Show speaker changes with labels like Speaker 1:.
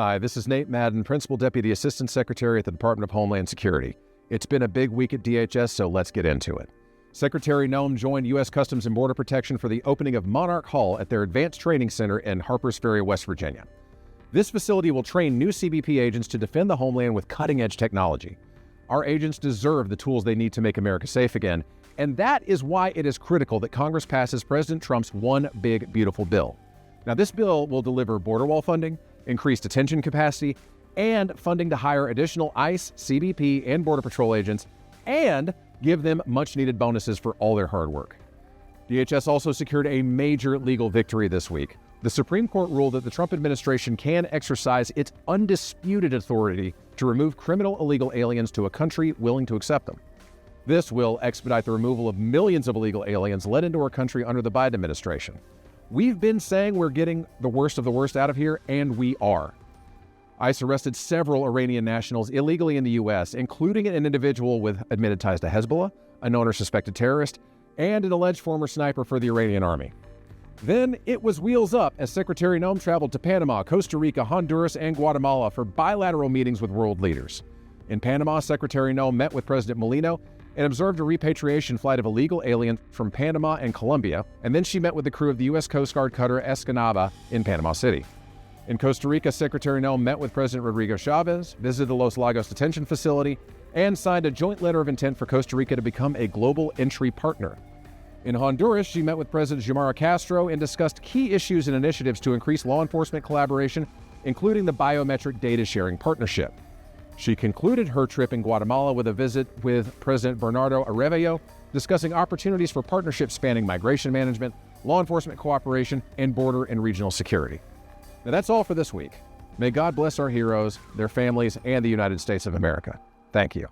Speaker 1: Hi, this is Nate Madden, Principal Deputy Assistant Secretary at the Department of Homeland Security. It's been a big week at DHS, so let's get into it. Secretary Noem joined U.S. Customs and Border Protection for the opening of Monarch Hall at their Advanced Training Center in Harpers Ferry, West Virginia. This facility will train new CBP agents to defend the homeland with cutting-edge technology. Our agents deserve the tools they need to make America safe again, and that is why it is critical that Congress passes President Trump's One Big Beautiful Bill. Now, this bill will deliver border wall funding, increased detention capacity, and funding to hire additional ICE, CBP, and Border Patrol agents, and give them much-needed bonuses for all their hard work. DHS also secured a major legal victory this week. The Supreme Court ruled that the Trump administration can exercise its undisputed authority to remove criminal illegal aliens to a country willing to accept them. This will expedite the removal of millions of illegal aliens led into our country under the Biden administration. We've been saying we're getting the worst of the worst out of here, and we are. ICE arrested several Iranian nationals illegally in the U.S., including an individual with admitted ties to Hezbollah, a known or suspected terrorist, and an alleged former sniper for the Iranian army. Then it was wheels up as Secretary Noem traveled to Panama, Costa Rica, Honduras, and Guatemala for bilateral meetings with world leaders. In Panama, Secretary Noem met with President Molino and observed a repatriation flight of illegal aliens from Panama and Colombia, and then she met with the crew of the U.S. Coast Guard cutter Escanaba in Panama City. In Costa Rica, Secretary Noem met with President Rodrigo Chavez, visited the Los Lagos detention facility, and signed a joint letter of intent for Costa Rica to become a global entry partner. In Honduras, she met with President Xiomara Castro and discussed key issues and initiatives to increase law enforcement collaboration, including the biometric data sharing partnership. She concluded her trip in Guatemala with a visit with President Bernardo Arevalo, discussing opportunities for partnerships spanning migration management, law enforcement cooperation, and border and regional security. Now that's all for this week. May God bless our heroes, their families, and the United States of America. Thank you.